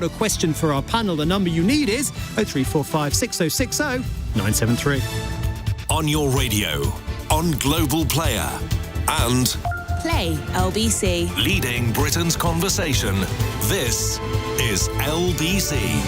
A question for our panel. The number you need is 0345 6060 973. On your radio, on Global Player, and Play LBC. leading Britain's conversation. This is LBC.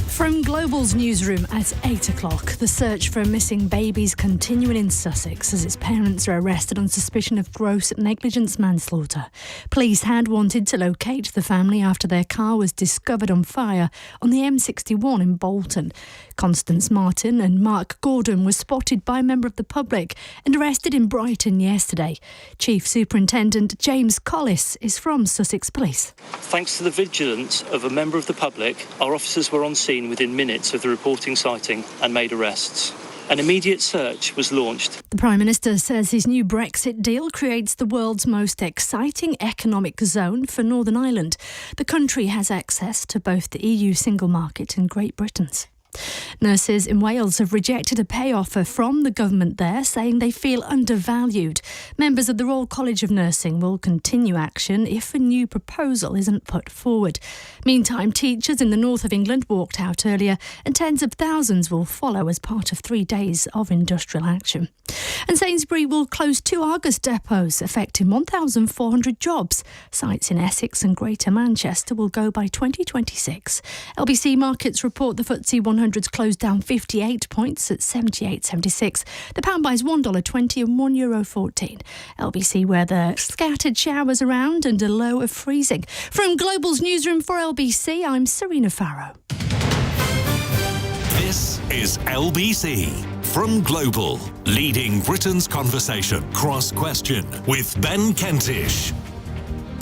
From Global's newsroom at 8 o'clock, the search for missing babies continuing in Sussex as its parents are arrested on suspicion of gross negligence manslaughter. Police had wanted to locate the family after their car was discovered on fire on the M61 in Bolton. Constance Martin and Mark Gordon were spotted by a member of the public and arrested in Brighton yesterday. Chief Superintendent James Collis is from Sussex Police. Thanks to the vigilance of a member of the public, our officers were on scene within minutes of the reporting sighting and made arrests. An immediate search was launched. The Prime Minister says his new Brexit deal creates the world's most exciting economic zone for Northern Ireland. The country has access to both the EU single market and Great Britain's. Nurses in Wales have rejected a pay offer from the government there, saying they feel undervalued. Members of the Royal College of Nursing will continue action if a new proposal isn't put forward. Meantime, teachers in the north of England walked out earlier, and tens of thousands will follow as part of 3 days of industrial action. And Sainsbury will close 2 Argos depots, affecting 1,400 jobs. Sites in Essex and Greater Manchester will go by 2026. LBC Markets report the FTSE 100's closed down 58 points at 78.76. The pound buys $1.20 and €1.14. LBC weather: scattered showers around and a low of freezing. From Global's newsroom for LBC, I'm Serena Farrow. This is LBC. From Global, leading Britain's conversation. Cross Question with Ben Kentish.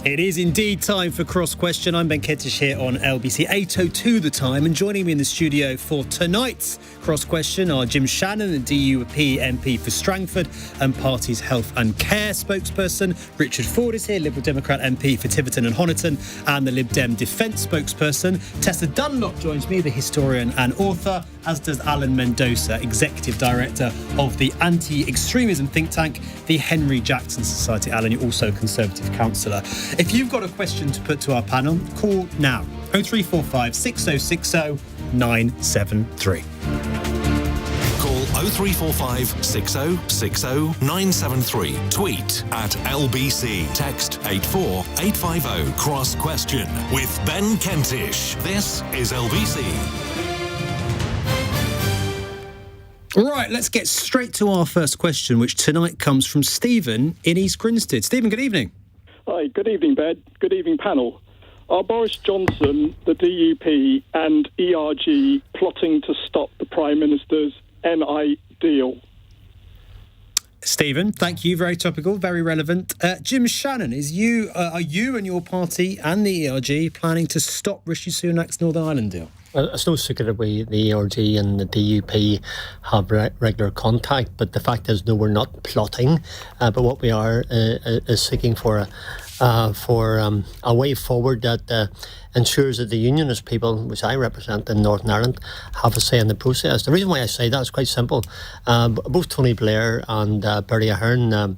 It is indeed time for Cross Question. I'm Ben Kentish here on LBC. 8:02 the time, and joining me in the studio for tonight's Cross Question are Jim Shannon, the DUP MP for Strangford and Party's Health and Care spokesperson. Richard Foord is here, Liberal Democrat MP for Tiverton and Honiton, and the Lib Dem Defence spokesperson. Tessa Dunlop joins me, the historian and author, as does Alan Mendoza, Executive Director of the anti-extremism think tank, the Henry Jackson Society. Alan, you're also a Conservative councillor. If you've got a question to put to our panel, call now. 0345 6060 973. Call 0345 6060 973. Tweet at LBC. Text 84850. Cross Question with Ben Kentish. This is LBC. Right, let's get straight to our first question, which tonight comes from Stephen in East Grinstead. Stephen, good evening. Hi, good evening, Ben. Good evening, panel. Are Boris Johnson, the DUP and ERG plotting to stop the Prime Minister's NI deal? Stephen, thank you. Very topical, very relevant. Jim Shannon, are you and your party and the ERG planning to stop Rishi Sunak's Northern Ireland deal? Well, it's no secret that the ERG and the DUP have regular contact, but the fact is, no, we're not plotting. But what we are is seeking for a way forward that ensures that the unionist people, which I represent in Northern Ireland, have a say in the process. The reason why I say that is quite simple. Both Tony Blair and Bertie Ahern,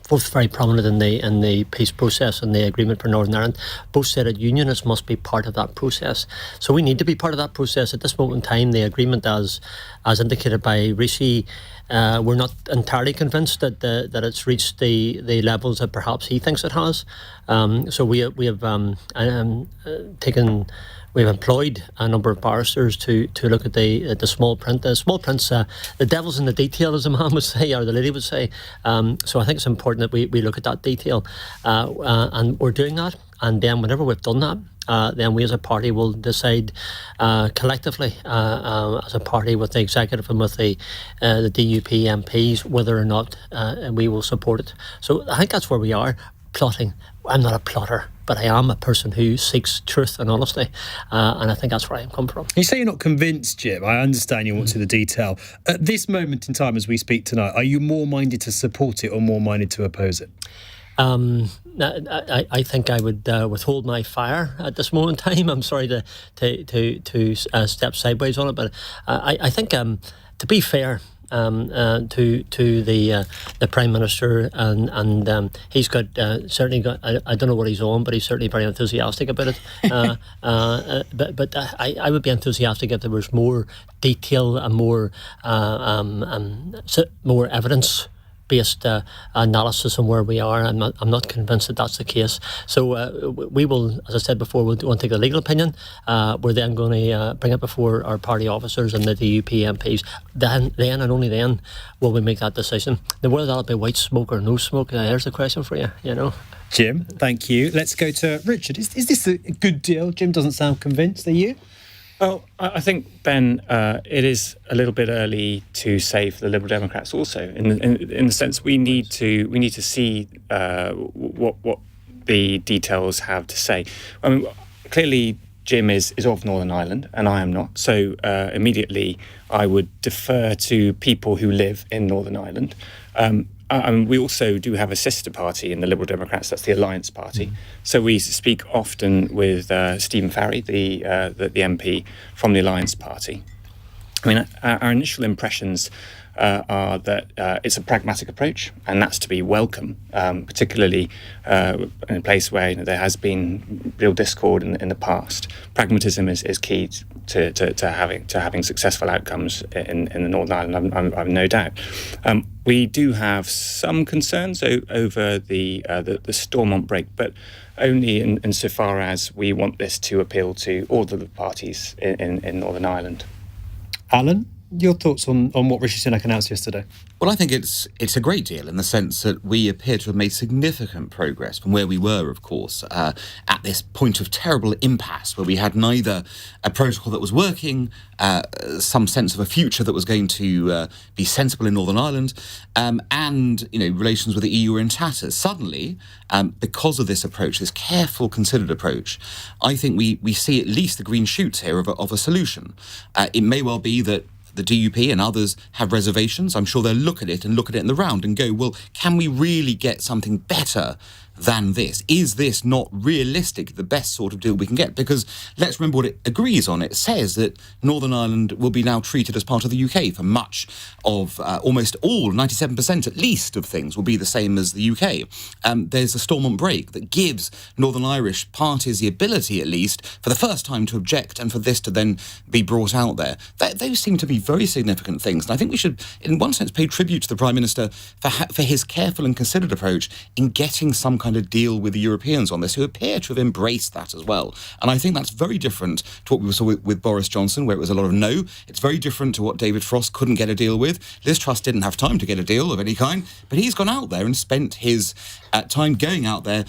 both very prominent in the peace process and the agreement for Northern Ireland, both said that unionists must be part of that process. So we need to be part of that process. At this moment in time, the agreement, as indicated by Rishi, we're not entirely convinced that it's reached the levels that perhaps he thinks it has. So we have We've employed a number of barristers to look at the small print. The small print's the devil's in the detail, as a man would say, or the lady would say. So I think it's important that we look at that detail, and we're doing that. And then whenever we've done that, then we as a party will decide collectively, as a party with the executive and with the DUP MPs, whether or not we will support it. So I think that's where we are. Plotting. I'm not a plotter, but I am a person who seeks truth and honesty, and I think that's where I am coming from. You say you're not convinced, Jim. I understand you want to see the detail. At this moment in time, as we speak tonight, are you more minded to support it or more minded to oppose it? I think I would withhold my fire at this moment in time. I'm sorry to step sideways on it, but I think, to be fair, to the Prime Minister, and he's got certainly got. I don't know what he's on, but he's certainly very enthusiastic about it. But I would be enthusiastic if there was more detail and more evidence-based analysis on where we are. I'm not convinced that that's the case. So we will, as I said before, we'll want to take a legal opinion. We're then going to bring it before our party officers and the DUP MPs. Then and only then will we make that decision. Now, whether that'll be white smoke or no smoke, here's the question for you. Jim, thank you. Let's go to Richard. Is this a good deal? Jim doesn't sound convinced. Are you? Well, I think, Ben, it is a little bit early to say for the Liberal Democrats also, in the sense we need to see what the details have to say. I mean, clearly Jim is of Northern Ireland and I am not, so immediately I would defer to people who live in Northern Ireland. We also do have a sister party in the Liberal Democrats, that's the Alliance Party. Mm. So we speak often with Stephen Farry, the MP from the Alliance Party. I mean, our initial impressions are that it's a pragmatic approach, and that's to be welcome, particularly in a place where there has been real discord in the past. Pragmatism is key to having successful outcomes in the Northern Ireland. I've no doubt. We do have some concerns over the Stormont break, but only insofar as we want this to appeal to all of the parties in Northern Ireland. Alan, your thoughts on what Rishi Sunak announced yesterday? Well, I think it's a great deal in the sense that we appear to have made significant progress from where we were, of course, at this point of terrible impasse where we had neither a protocol that was working, some sense of a future that was going to be sensible in Northern Ireland, and relations with the EU were in tatters. Suddenly, because of this approach, this careful, considered approach, I think we see at least the green shoots here of a solution. It may well be that the DUP and others have reservations. I'm sure they'll look at it in the round and go, well, can we really get something better than this? Is this not realistic, the best sort of deal we can get? Because let's remember what it agrees on. It says that Northern Ireland will be now treated as part of the UK for much of, almost all, 97% at least of things will be the same as the UK. There's a Stormont break that gives Northern Irish parties the ability, at least, for the first time to object and for this to then be brought out there. Those seem to be very significant things. And I think we should, in one sense, pay tribute to the Prime Minister for his careful and considered approach in getting some kind of deal with the Europeans on this, who appear to have embraced that as well. And I think that's very different to what we saw with Boris Johnson, where it was a lot of no. It's very different to what David Frost couldn't get a deal with. Liz Truss didn't have time to get a deal of any kind, but he's gone out there and spent his time going out there,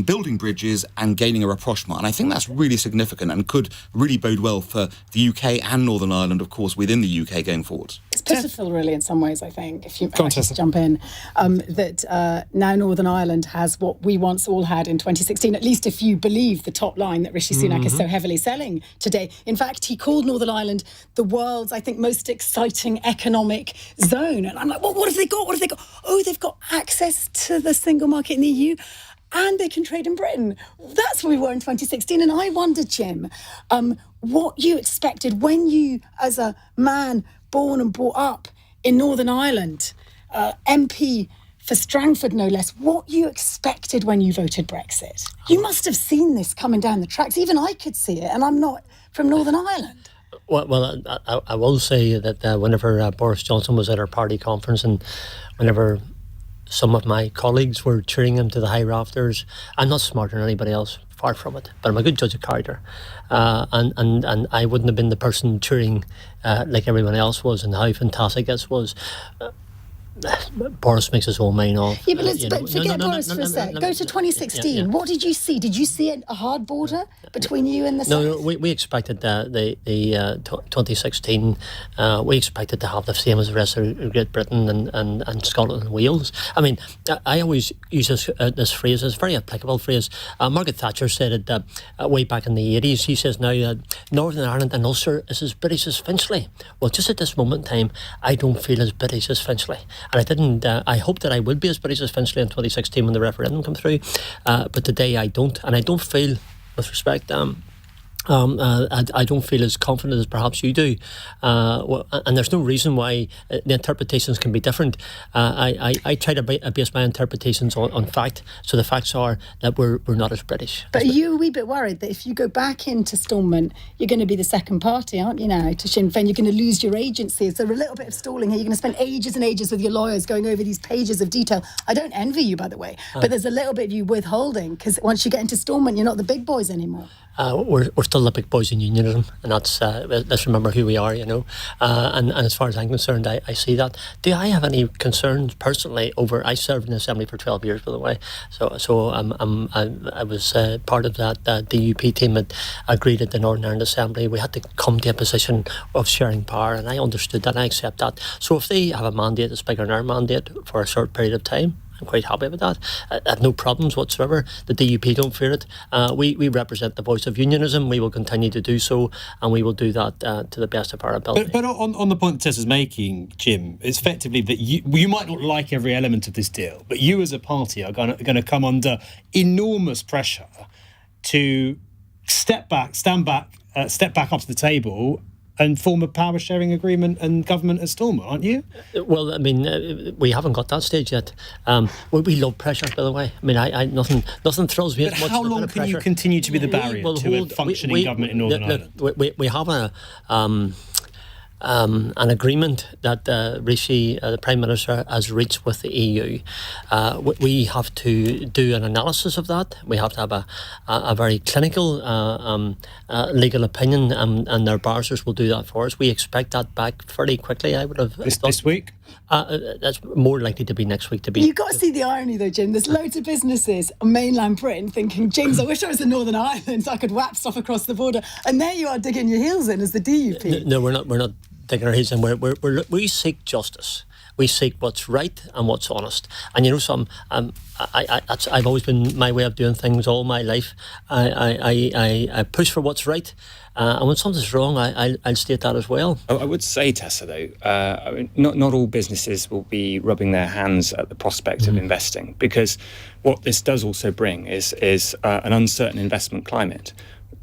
building bridges and gaining a rapprochement. And I think that's really significant and could really bode well for the UK and Northern Ireland, of course, within the UK going forward. It's pitiful, really, in some ways, I think, if I just jump in, that now Northern Ireland has what we once all had in 2016, at least if you believe the top line that Rishi Sunak is so heavily selling today. In fact, he called Northern Ireland the world's, I think, most exciting economic zone. And I'm like, what have they got? What have they got? Oh, they've got access to the single market in the EU. And they can trade in Britain. That's where we were in 2016. And I wonder, Jim, what you expected when you, as a man born and brought up in Northern Ireland, MP for Strangford, no less, what you expected when you voted Brexit. You must have seen this coming down the tracks. Even I could see it, and I'm not from Northern Ireland. Well, I will say that whenever Boris Johnson was at our party conference and whenever some of my colleagues were cheering him to the high rafters, I'm not smarter than anybody else, far from it, but I'm a good judge of character. And I wouldn't have been the person cheering like everyone else was and how fantastic this was. Boris makes his own mind off. Yeah, but forget Boris for a sec. Go to 2016. Yeah. What did you see? Did you see a hard border between you and the South? No, we expected the 2016. We expected to have the same as the rest of Great Britain and Scotland and Wales. I mean, I always use this phrase. It's a very applicable phrase. Margaret Thatcher said it way back in the 80s. She says now Northern Ireland and Ulster is as British as Finchley. Well, just at this moment in time, I don't feel as British as Finchley. And I didn't. I hoped that I would be as British as Finchley in 2016 when the referendum came through, but today I don't, and I don't feel, with respect, I don't feel as confident as perhaps you do, and there's no reason why the interpretations can be different. I try to base my interpretations on fact, so the facts are that we're not as British. But are you a wee bit worried that if you go back into Stormont, you're going to be the second party, aren't you now, to Sinn Féin? You're going to lose your agency. Is there a little bit of stalling here? You're going to spend ages and ages with your lawyers going over these pages of detail. I don't envy you, by the way, but there's a little bit of you withholding, because once you get into Stormont, you're not the big boys anymore. We're still the big boys in unionism, and that's let's remember who we are, and as far as I'm concerned, I see that. Do I have any concerns personally over? I served in the Assembly for 12 years, by the way, so I was part of that DUP team that agreed at the Northern Ireland Assembly. We had to come to a position of sharing power, and I understood that, and I accept that. So if they have a mandate that's bigger than our mandate for a short period of time, I'm quite happy with that. I have no problems whatsoever. The DUP don't fear it. We represent the voice of unionism. We will continue to do so, and we will do that to the best of our ability. But on the point that Tessa's making, Jim, it's effectively that you might not like every element of this deal, but you as a party are going to come under enormous pressure to step back up to the table and form a power-sharing agreement and government at Stormont, aren't you? Well, I mean, we haven't got that stage yet. We love pressure, by the way. I mean, nothing throws me as much. But how long can you continue to be the barrier to a functioning government in Northern Ireland? We have an agreement that Rishi, the Prime Minister, has reached with the EU. We have to do an analysis of that. We have to have a very clinical legal opinion, and their barristers will do that for us. We expect that back fairly quickly, I would have thought. This week? That's more likely to be next week. You've got to see the irony, though, Jim. There's loads of businesses on mainland Britain thinking, James, I wish I was in Northern Ireland so I could whap stuff across the border. And there you are digging your heels in as the DUP. No, we're not digging our heels in. We seek justice. We seek what's right and what's honest. And I've always been my way of doing things all my life. I push for what's right. And when something's wrong, I'll state that as well. I would say, Tessa, though, not all businesses will be rubbing their hands at the prospect of investing, because what this does also bring is an uncertain investment climate.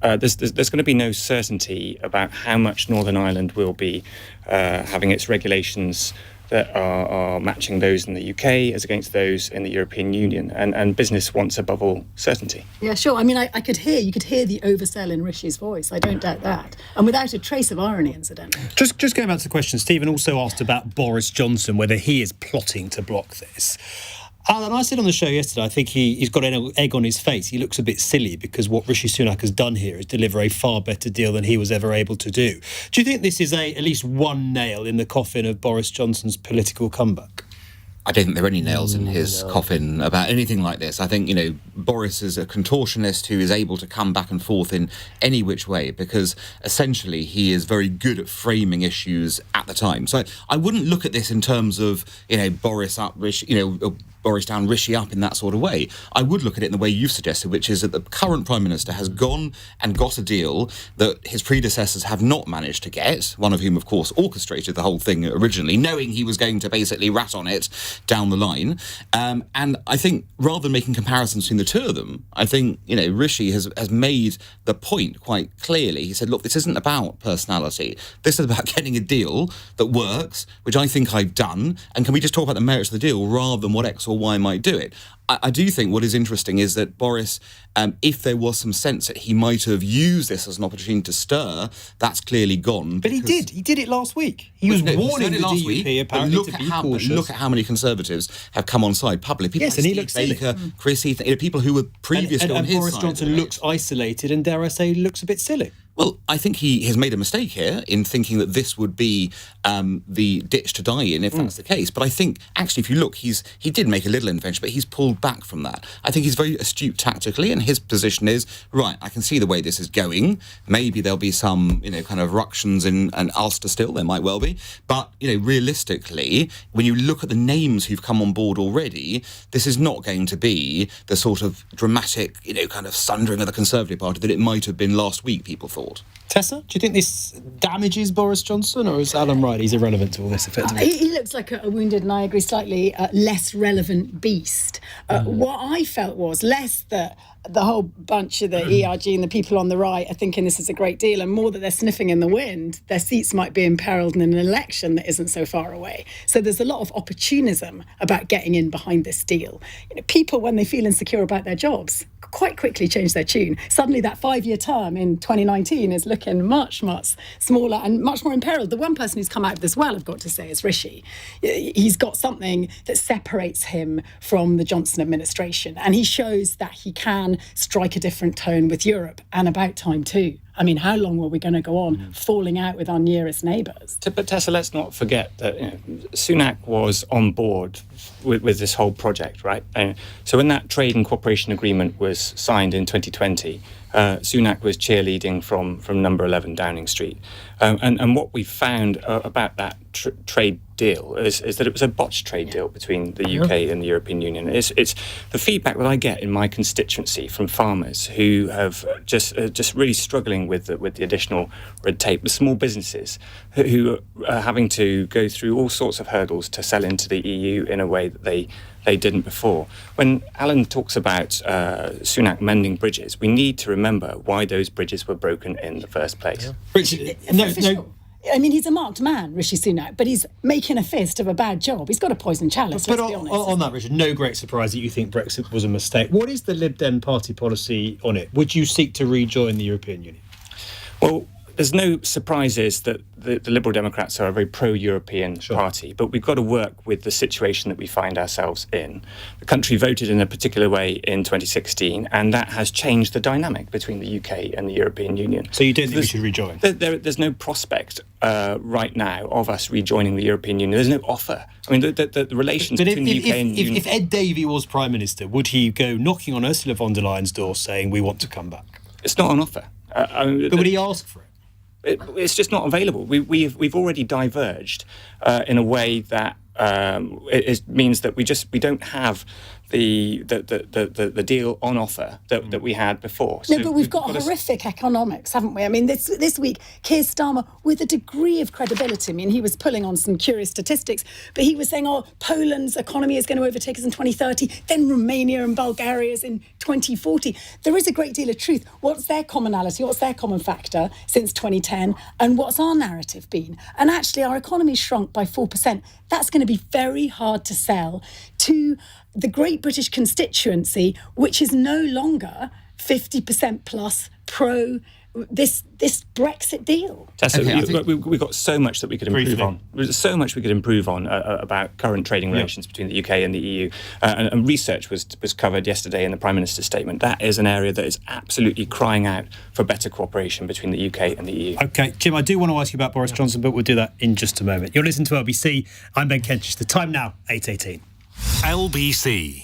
There's going to be no certainty about how much Northern Ireland will be having its regulations that are matching those in the UK as against those in the European Union. And business wants, above all, certainty. Yeah, sure. I mean, you could hear the oversell in Rishi's voice. I don't doubt that. And without a trace of irony, incidentally. Just going back to the question, Stephen also asked about Boris Johnson, whether he is plotting to block this. And I said on the show yesterday, I think he's got an egg on his face. He looks a bit silly because what Rishi Sunak has done here is deliver a far better deal than he was ever able to do. Do you think this is at least one nail in the coffin of Boris Johnson's political comeback? I don't think there are any nails in his coffin about anything like this. I think, Boris is a contortionist who is able to come back and forth in any which way, because essentially he is very good at framing issues at the time. So I wouldn't look at this in terms of, Boris up, Rishi, Boris down, Rishi up in that sort of way. I would look at it in the way you've suggested, which is that the current Prime Minister has gone and got a deal that his predecessors have not managed to get, one of whom, of course, orchestrated the whole thing originally, knowing he was going to basically rat on it down the line. And I think rather than making comparisons between the two of them, I think, Rishi has made the point quite clearly. He said, look, this isn't about personality. This is about getting a deal that works, which I think I've done. And can we just talk about the merits of the deal rather than what X or Y might do it? I do think what is interesting is that Boris, if there was some sense that he might have used this as an opportunity to stir, that's clearly gone. But he did. He did it last week. He was warning the DUP apparently to be cautious. Look at how many Conservatives have come on side publicly. People yes, and he looks Baker, silly. Chris Heath, people who were previously on his Boris side. Johnson looks isolated and, dare I say, looks a bit silly. Well, I think he has made a mistake here in thinking that this would be the ditch to die in, if that's the case. But I think, actually, if you look, he did make a little intervention, but he's pulled back from that. I think he's very astute tactically, and his position is, right, I can see the way this is going. Maybe there'll be some, kind of ructions in Ulster still, there might well be. But, realistically, when you look at the names who've come on board already, this is not going to be the sort of dramatic, kind of sundering of the Conservative Party that it might have been last week, people thought. Tessa, do you think this damages Boris Johnson, or is Alan right? He's irrelevant to all this, effectively. He looks like a wounded, and I agree, slightly less relevant beast. What I felt was less that the whole bunch of the ERG and the people on the right are thinking this is a great deal, and more that they're sniffing in the wind. Their seats might be imperiled in an election that isn't so far away. So there's a lot of opportunism about getting in behind this deal. People, when they feel insecure about their jobs, quite quickly change their tune. Suddenly that 5-year term in 2019 is looking much, much smaller and much more imperiled. The one person who's come out of this well, I've got to say, is Rishi. He's got something that separates him from the Johnson administration, and he shows that he can strike a different tone with Europe, and about time too. I mean, how long were we going to go on falling out with our nearest neighbours? But Tessa, let's not forget that Sunak was on board with this whole project, right? So when that trade and cooperation agreement was signed in 2020, Sunak was cheerleading from number 11 Downing Street. And what we found about that trade deal is that it was a botched trade deal between the UK and the European Union. It's the feedback that I get in my constituency from farmers who have just really struggling with the additional red tape, the small businesses who are having to go through all sorts of hurdles to sell into the EU in a way that they didn't before. When Alan talks about Sunak mending bridges, we need to remember why those bridges were broken in the first place. Yeah. Richard, no. I mean, he's a marked man, Rishi Sunak, but he's making a fist of a bad job. He's got a poison chalice, But let's be honest. on that, Richard, no great surprise that you think Brexit was a mistake. What is the Lib Dem party policy on it? Would you seek to rejoin the European Union? Well, there's no surprises that the Liberal Democrats are a very pro-European party, but we've got to work with the situation that we find ourselves in. The country voted in a particular way in 2016, and that has changed the dynamic between the UK and the European Union. So you don't think we should rejoin? There's no prospect right now of us rejoining the European Union. There's no offer. I mean, the relations between the UK and the Union... If Ed Davey was Prime Minister, would he go knocking on Ursula von der Leyen's door saying, we want to come back? It's not an offer. But would he ask for it? It's just not available. We've already diverged in a way that it means that we don't have the deal on offer that we had before. No, but we've got horrific economics, haven't we? I mean, this week, Keir Starmer, with a degree of credibility, I mean, he was pulling on some curious statistics, but he was saying, Poland's economy is going to overtake us in 2030, then Romania and Bulgaria's in 2040. There is a great deal of truth. What's their commonality? What's their common factor since 2010? And what's our narrative been? And actually, our economy shrunk by 4%. That's going to be very hard to sell to the Great British constituency, which is no longer 50% plus pro this Brexit deal. Tessa, we've got so much that we could improve on. There's so much we could improve on about current trading relations between the UK and the EU. And research was covered yesterday in the Prime Minister's statement. That is an area that is absolutely crying out for better cooperation between the UK and the EU. OK, Jim, I do want to ask you about Boris Johnson, but we'll do that in just a moment. You're listening to LBC. I'm Ben Kentish. The time now, 8:18. LBC.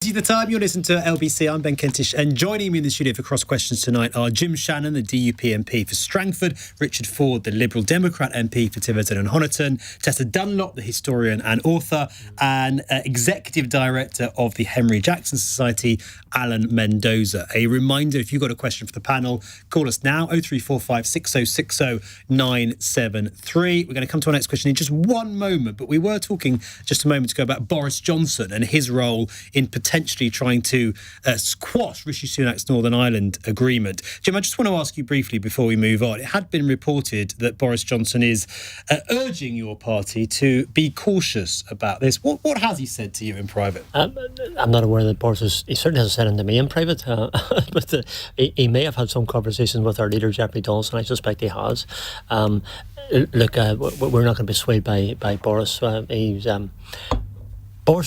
20 the time. You're listening to LBC. I'm Ben Kentish, and joining me in the studio for Cross Questions tonight are Jim Shannon, the DUP MP for Strangford, Richard Foord, the Liberal Democrat MP for Tiverton and Honiton, Tessa Dunlop, the historian and author, and Executive Director of the Henry Jackson Society, Alan Mendoza. A reminder, if you've got a question for the panel, call us now, 0345 6060 973. We're going to come to our next question in just one moment, but we were talking just a moment ago about Boris Johnson and his role in potentially trying to squash Rishi Sunak's Northern Ireland agreement. Jim, I just want to ask you briefly before we move on. It had been reported that Boris Johnson is urging your party to be cautious about this. What has he said to you in private? I'm not aware that Boris he certainly hasn't said it to me in private, but he may have had some conversations with our leader, Jeffrey Dawson. I suspect he has. Look, we're not going to be swayed by Boris. Boris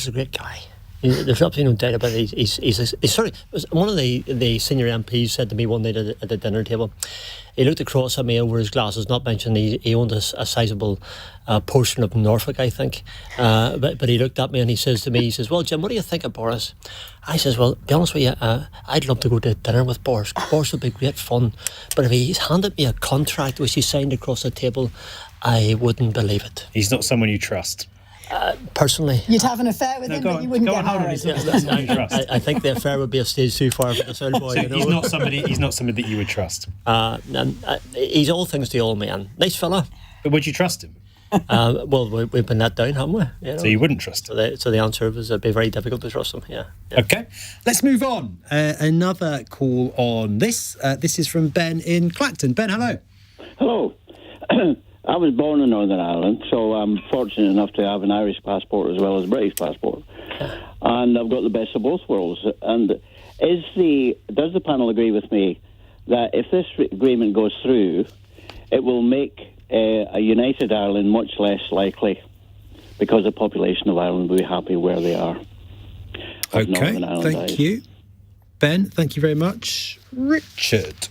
is a great guy. There's absolutely no doubt about it. He's sorry. One of the senior MPs said to me one night at the dinner table, he looked across at me over his glasses, not mentioning he owned a sizable portion of Norfolk, I think. But he looked at me and he says to me, he says, well, Jim, what do you think of Boris? I says, well, to be honest with you, I'd love to go to dinner with Boris. Boris would be great fun. But if he's handed me a contract which he signed across the table, I wouldn't believe it. He's not someone you trust. Personally, you'd have an affair with him, but you wouldn't get married. I think the affair would be a stage too far for this old boy. So he's not somebody that you would trust. He's all things to all men. Nice fella. But would you trust him? Well, we've been let down, haven't we? You know? So you wouldn't trust him? So the answer was it'd be very difficult to trust him. Yeah. Okay, let's move on. Another call on this. This is from Ben in Clacton. Ben, hello. Hello. I was born in Northern Ireland, so I'm fortunate enough to have an Irish passport as well as a British passport. And I've got the best of both worlds. And does the panel agree with me that if this agreement goes through, it will make a united Ireland much less likely because the population of Ireland will be happy where they are? Okay, thank you. Ben, thank you very much. Richard?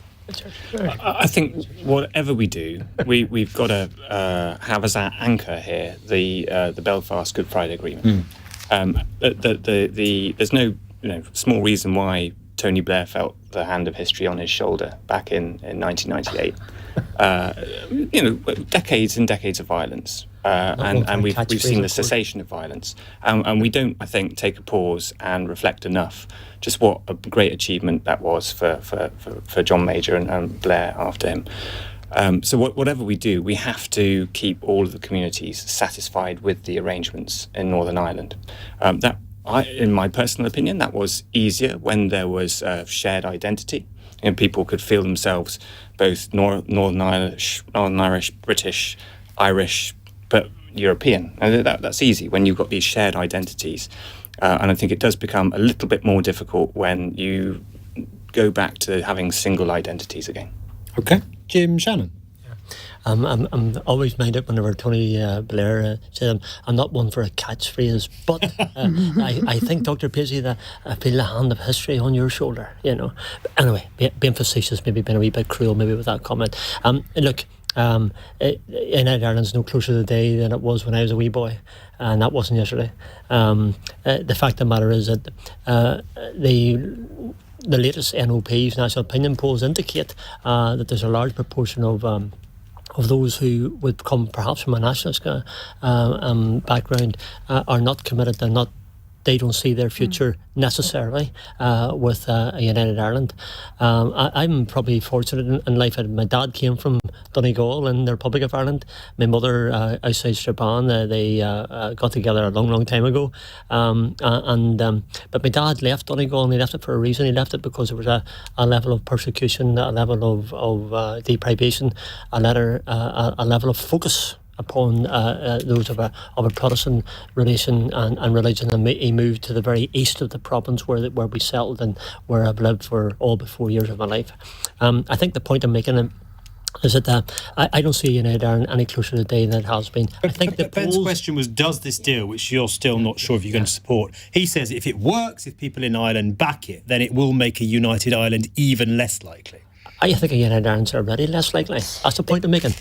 I think whatever we do, we've got to have as our anchor here the Belfast Good Friday Agreement. There's no small reason why Tony Blair felt the hand of history on his shoulder back in 1998. Decades and decades of violence, and we've seen the cessation of violence, and we don't, I think, take a pause and reflect enough just what a great achievement that was for John Major and Blair after him. So whatever we do, we have to keep all of the communities satisfied with the arrangements in Northern Ireland. In my personal opinion, that was easier when there was shared identity. People could feel themselves both Northern Irish, British, Irish, but European. And that's easy when you've got these shared identities. And I think it does become a little bit more difficult when you go back to having single identities again. Okay. Jim Shannon. I'm always minded whenever Tony Blair said I'm not one for a catchphrase, but I think, Dr. Paisley, that I feel the hand of history on your shoulder, But anyway, being facetious, maybe being a wee bit cruel, maybe with that comment. Look, United Ireland's no closer to the day than it was when I was a wee boy, and that wasn't yesterday. The fact of the matter is that the latest NOP's national opinion polls indicate that there's a large proportion of those who would come perhaps from a nationalist background are not committed. They don't see their future necessarily with a United Ireland. I'm probably fortunate in life. My dad came from Donegal in the Republic of Ireland. My mother outside Strabane. They got together a long time ago. But my dad left Donegal, and he left it for a reason. He left it because there was a level of persecution, a level of deprivation, a level of focus upon those of a Protestant relation and religion, and he moved to the very east of the province where we settled and where I've lived for all but 4 years of my life. I think the point I'm making is that I don't see United Ireland any closer today than it has been. But Ben's question was, does this deal, which you're still not sure if you're going to support, he says if it works, if people in Ireland back it, then it will make a united Ireland even less likely. I think a United Ireland's already less likely. That's the point I'm making,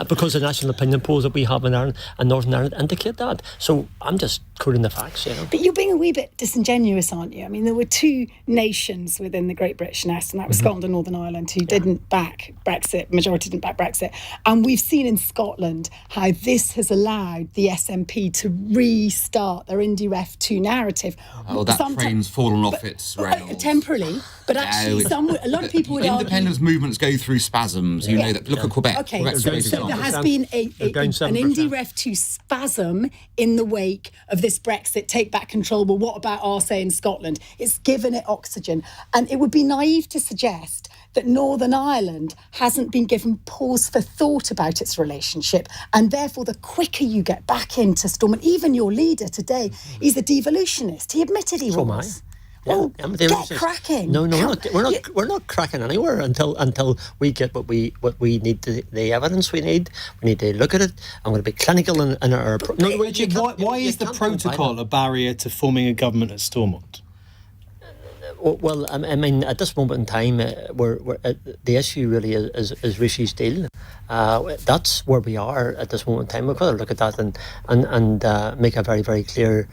because the national opinion polls that we have in Ireland and Northern Ireland indicate that. So I'm just quoting the facts, But you're being a wee bit disingenuous, aren't you? I mean, there were two nations within the Great British nest, and that was Scotland and Northern Ireland, who didn't back Brexit, majority didn't back Brexit. And we've seen in Scotland how this has allowed the SNP to restart their Indie Ref 2 narrative. Oh, that train's fallen off its rails. Temporarily, but actually a lot of people would independence movements go through spasms. You know that. Look at Quebec. Okay, Quebec's so there has been an Indie Ref 2 spasm in the wake of this Brexit take back control. Well, what about our say in Scotland? It's given it oxygen. And it would be naive to suggest that Northern Ireland hasn't been given pause for thought about its relationship, and therefore the quicker you get back into Stormont, even your leader today, he's a devolutionist. He admitted he was. Well, get cracking. No, we're not cracking anywhere until we get what we need, the evidence we need. We need to look at it. I'm going to be clinical in our. Why is the protocol a barrier to forming a government at Stormont? Well, I mean, at this moment in time, we're the issue really is Rishi's deal. That's where we are at this moment in time. We've got to look at that and make a very, very clear,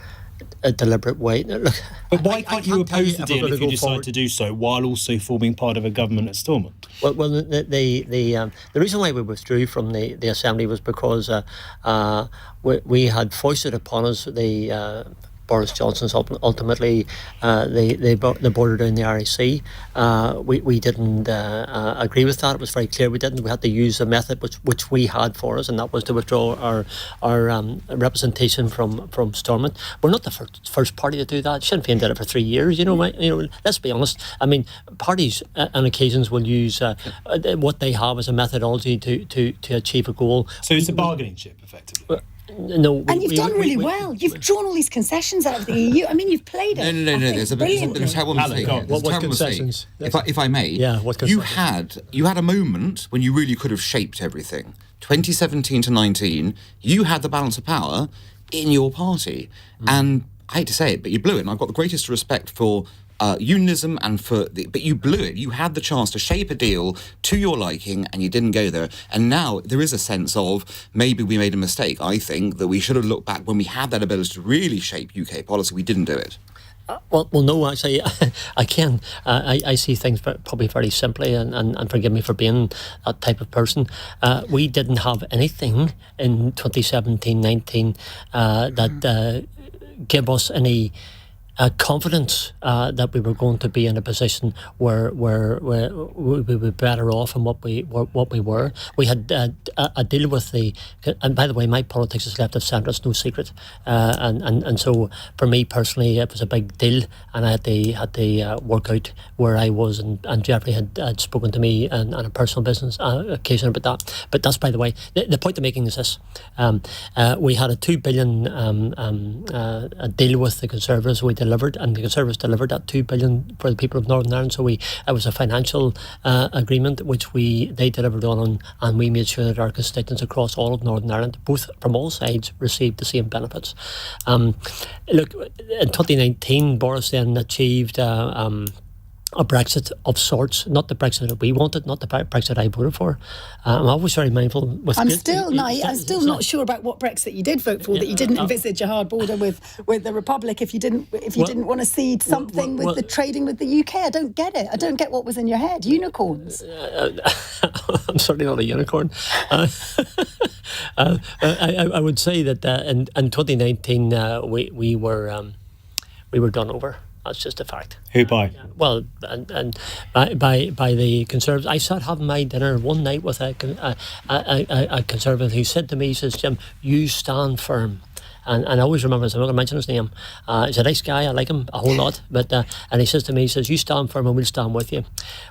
deliberate way. Look, but why can't you oppose the deal if you decide to do so while also forming part of a government at Stormont? Well, the reason why we withdrew from the Assembly was because we had foisted upon us the. Boris Johnson's ultimately they bordered down the RAC. We didn't agree with that. It was very clear we didn't. We had to use a method which we had for us, and that was to withdraw our representation from Stormont. We're not the first party to do that. Sinn Féin did it for 3 years. Let's be honest. I mean, parties on occasions will use what they have as a methodology to achieve a goal. So it's a bargaining chip, effectively. No, and you've done really well. You've drawn all these concessions out of the EU. I mean, you've played it. No. There's a terrible mistake. What concessions? If I may, what concessions? You had a moment when you really could have shaped everything. 2017 to 19, you had the balance of power in your party, and I hate to say it, but you blew it. And I've got the greatest respect for unionism but you blew it. You had the chance to shape a deal to your liking and you didn't go there. And now there is a sense of maybe we made a mistake. I think that we should have looked back when we had that ability to really shape UK policy. We didn't do it. Well, no, actually, I can. I see things probably very simply, and forgive me for being that type of person. We didn't have anything in 2017-19 that gave us any confidence that we were going to be in a position where we would be better off than what we were. We had a deal with and by the way, my politics is left of centre. It's no secret, and so for me personally, it was a big deal, and I had to work out where I was, and Jeffrey had spoken to me on a personal business occasion about that. But that's, by the way, the point I'm making is this: we had a $2 billion a deal with the Conservatives. We delivered, and the Conservatives delivered that $2 billion for the people of Northern Ireland. So it was a financial agreement which they delivered on, and we made sure that our constituents across all of Northern Ireland, both from all sides, received the same benefits. Look, in 2019, Boris then achieved a Brexit of sorts, not the Brexit that we wanted, not the Brexit I voted for. I'm always very mindful. I'm still not sure about what Brexit you did vote for. That you didn't envisage a hard border with the Republic. If you didn't want to cede something with the trading with the UK, I don't get it. I don't get what was in your head. Unicorns. I'm certainly not a unicorn. I would say that in 2019 we were done over. That's just a fact. Who by? Well, and by the Conservatives. I sat having my dinner one night with a Conservative who said to me, he says, "Jim, you stand firm." And I always remember this. I'm not going to mention his name. He's a nice guy. I like him a whole lot. But and he says to me, he says, "You stand firm and we'll stand with you."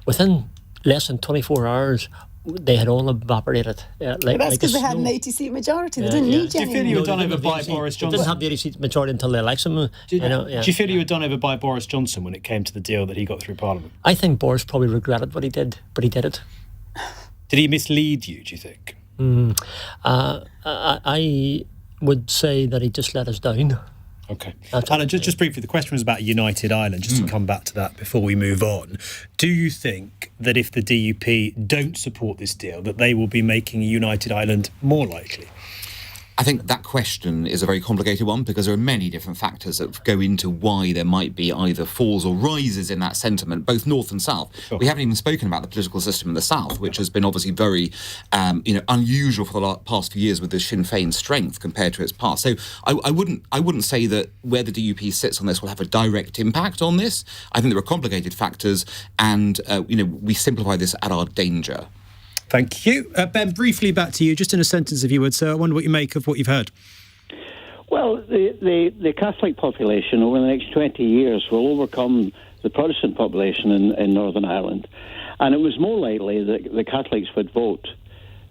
Within less than 24 hours, they had all evaporated. That's because they had an 80-seat majority. They didn't need you anymore. Do you feel you were done over by Boris Johnson? They didn't have the 80-seat majority until the election. Do you feel you were done over by Boris Johnson when it came to the deal that he got through Parliament? I think Boris probably regretted what he did, but he did it. Did he mislead you, do you think? I would say that he just let us down. Okay. Alan, just briefly, the question was about United Ireland, just to come back to that before we move on. Do you think that if the DUP don't support this deal, that they will be making a United Ireland more likely? I think that question is a very complicated one because there are many different factors that go into why there might be either falls or rises in that sentiment, both north and south. Sure. We haven't even spoken about the political system in the south, which has been obviously very unusual for the past few years with the Sinn Féin strength compared to its past. So I wouldn't say that where the DUP sits on this will have a direct impact on this. I think there are complicated factors, and we simplify this at our danger. Thank you. Ben, briefly back to you, just in a sentence if you would. So I wonder what you make of what you've heard. Well, the Catholic population over the next 20 years will overcome the Protestant population in Northern Ireland. And it was more likely that the Catholics would vote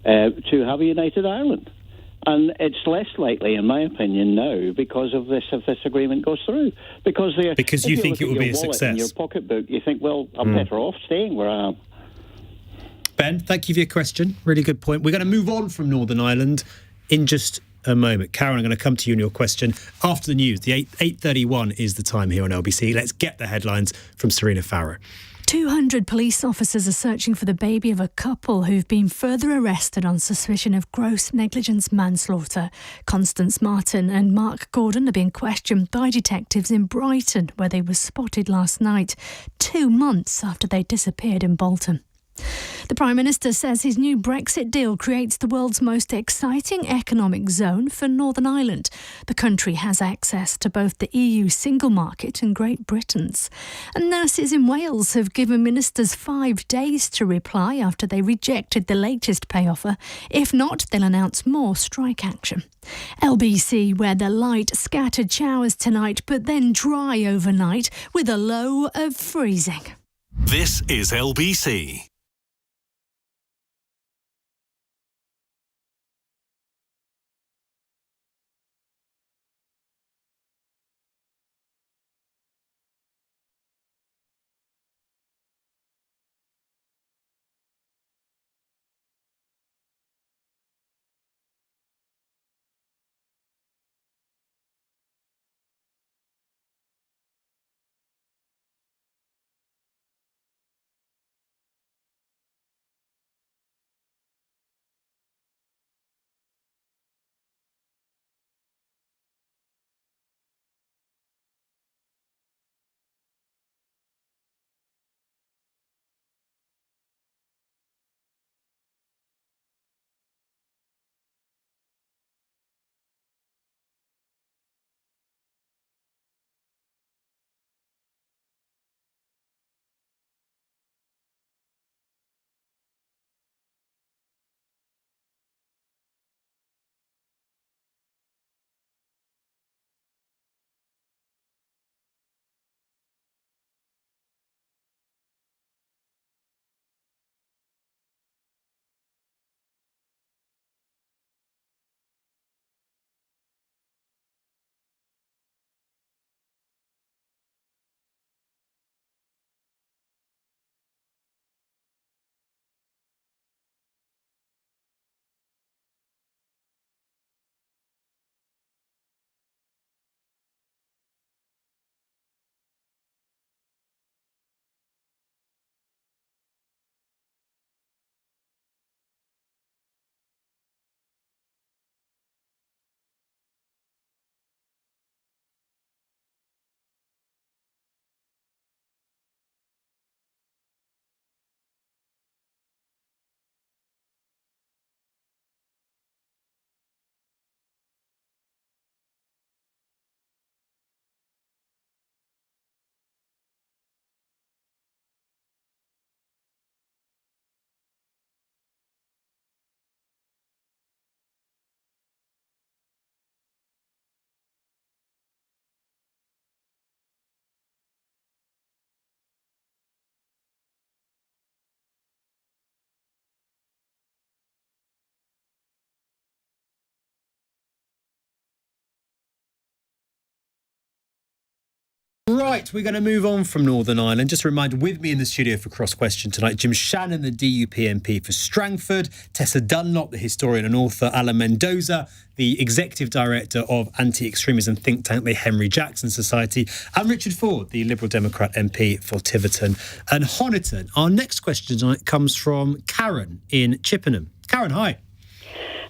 to have a united Ireland. And it's less likely, in my opinion, now because of this, if this agreement goes through. Because you think it will be a success. In your pocketbook, you think, well, I'm better off staying where I am. Ben, thank you for your question. Really good point. We're going to move on from Northern Ireland in just a moment. Karen, I'm going to come to you on your question after the news. The 8:31 is the time here on LBC. Let's get the headlines from Serena Farrow. 200 police officers are searching for the baby of a couple who've been further arrested on suspicion of gross negligence manslaughter. Constance Martin and Mark Gordon are being questioned by detectives in Brighton, where they were spotted last night, 2 months after they disappeared in Bolton. The Prime Minister says his new Brexit deal creates the world's most exciting economic zone for Northern Ireland. The country has access to both the EU single market and Great Britain's. And nurses in Wales have given ministers 5 days to reply after they rejected the latest pay offer. If not, they'll announce more strike action. LBC, where the light scattered showers tonight, but then dry overnight with a low of freezing. This is LBC. Right, we're going to move on from Northern Ireland. Just a reminder, with me in the studio for Cross Question tonight, Jim Shannon, the DUP MP for Strangford, Tessa Dunlop, the historian and author, Alan Mendoza, the executive director of anti-extremism think tank, the Henry Jackson Society, and Richard Foord, the Liberal Democrat MP for Tiverton and Honiton. Our next question tonight comes from Karen in Chippenham. Karen, hi.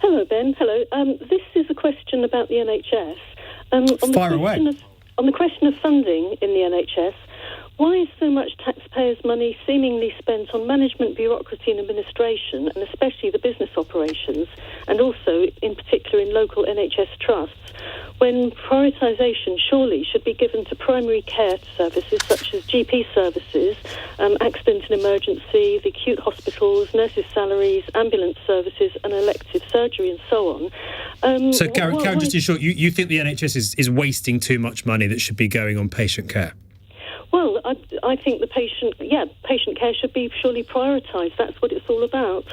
Hello, Ben. Hello. This is a question about the NHS. Fire away. On the question of funding in the NHS, why is so much taxpayers' money seemingly spent on management, bureaucracy and administration, and especially the business operations, and also, in particular, in local NHS trusts, when prioritisation surely should be given to primary care services such as GP services, accident and emergency, the acute hospitals, nurses' salaries, ambulance services and elective surgery and so on. So, Karen, just in short, you think the NHS is wasting too much money that should be going on patient care? Well, I think the patient care should be surely prioritised. That's what it's all about.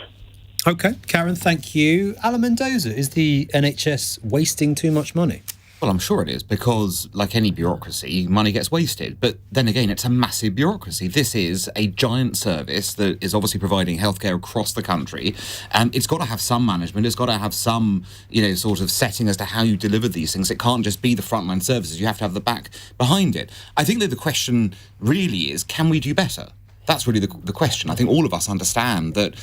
OK, Karen, thank you. Alan Mendoza, is the NHS wasting too much money? Well, I'm sure it is, because like any bureaucracy, money gets wasted. But then again, it's a massive bureaucracy. This is a giant service that is obviously providing healthcare across the country. It's got to have some management. It's got to have some, sort of setting as to how you deliver these things. It can't just be the frontline services. You have to have the back behind it. I think that the question really is, can we do better? That's really the question. I think all of us understand that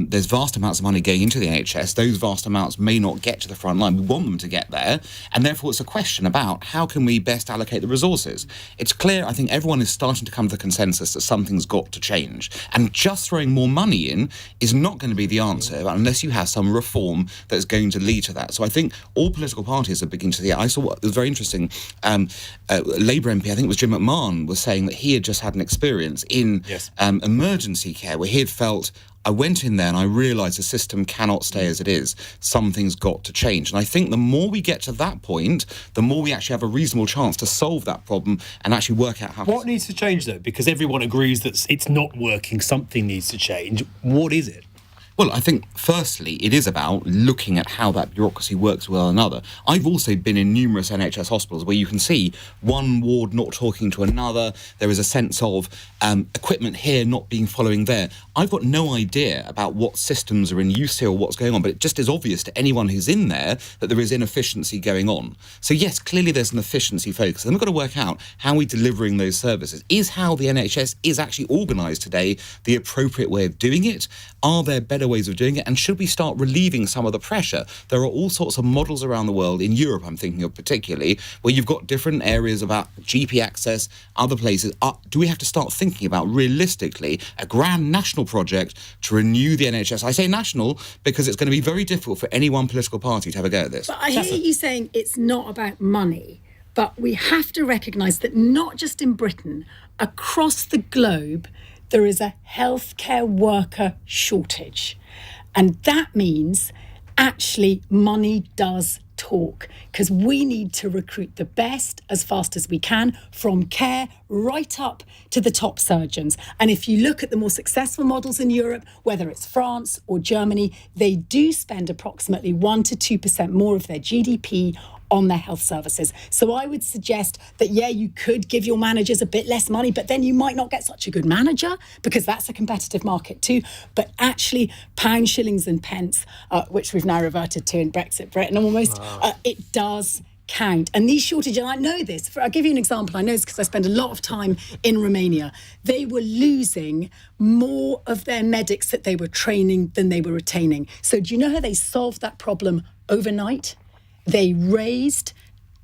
there's vast amounts of money going into the NHS. Those vast amounts may not get to the front line. We want them to get there. And therefore, it's a question about how can we best allocate the resources. It's clear, I think everyone is starting to come to the consensus that something's got to change. And just throwing more money in is not going to be the answer unless you have some reform that's going to lead to that. So I think all political parties are beginning to see it. I saw what was very interesting. Labour MP, I think it was Jim McMahon, was saying that he had just had an experience in emergency care where he had felt, I went in there and I realised the system cannot stay as it is. Something's got to change. And I think the more we get to that point, the more we actually have a reasonable chance to solve that problem and actually work out how What needs to change, though? Because everyone agrees that it's not working. Something needs to change. What is it? Well, I think, firstly, it is about looking at how that bureaucracy works with another. I've also been in numerous NHS hospitals where you can see one ward not talking to another. There is a sense of equipment here not being following there. I've got no idea about what systems are in use here or what's going on, but it just is obvious to anyone who's in there that there is inefficiency going on. So, yes, clearly there's an efficiency focus. And we've got to work out how we're delivering those services. Is how the NHS is actually organised today the appropriate way of doing it? Are there better ways of doing it? And should we start relieving some of the pressure? There are all sorts of models around the world, in Europe I'm thinking of particularly, where you've got different areas about GP access, other places. Do we have to start thinking about realistically a grand national project to renew the NHS? I say national because it's going to be very difficult for any one political party to have a go at this. But I hear you saying it's not about money, but we have to recognise that not just in Britain, across the globe, there is a healthcare worker shortage. And that means actually money does talk, because we need to recruit the best as fast as we can, from care right up to the top surgeons. And if you look at the more successful models in Europe, whether it's France or Germany, they do spend approximately 1 to 2% more of their GDP on their health services. So I would suggest that, you could give your managers a bit less money, but then you might not get such a good manager, because that's a competitive market too. But actually, pounds, shillings and pence, which we've now reverted to in Brexit Britain almost, it does count. And these shortages, and I know this, I'll give you an example. I know this because I spend a lot of time in Romania. They were losing more of their medics that they were training than they were retaining. So do you know how they solved that problem overnight? They raised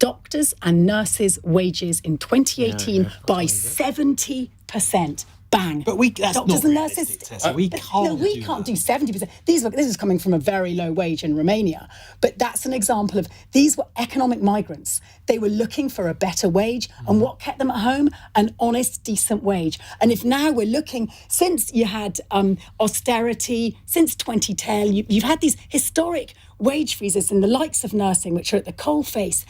doctors' and nurses' wages in 2018 by 70%. Bang. But that's doctors not and nurses. Tessa. We can't do 70%. This is coming from a very low wage in Romania. But that's an example of, these were economic migrants. They were looking for a better wage. And what kept them at home? An honest, decent wage. And if now we're looking, since you had austerity, since 2010, you've had these historic wage freezes in the likes of nursing, which are at the coalface.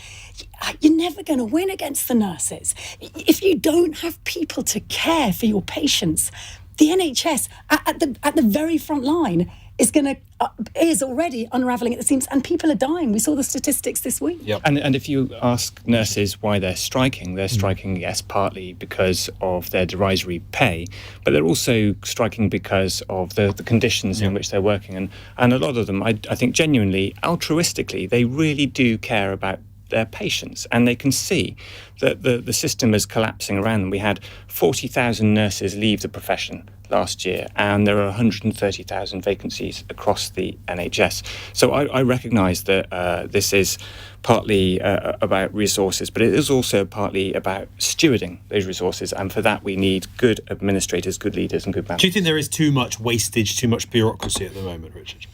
You're never going to win against the nurses. If you don't have people to care for your patients, the NHS at the very front line is already unravelling at the seams, and people are dying. We saw the statistics this week. Yep. And if you ask nurses why they're striking, yes, partly because of their derisory pay, but they're also striking because of the conditions in which they're working. And a lot of them, I think genuinely, altruistically, they really do care about their patients, and they can see that the system is collapsing around them. We had 40,000 nurses leave the profession last year, and there are 130,000 vacancies across the NHS. So I recognise that this is partly about resources, but it is also partly about stewarding those resources, and for that we need good administrators, good leaders and good managers. Do you think there is too much wastage, too much bureaucracy at the moment, Richard?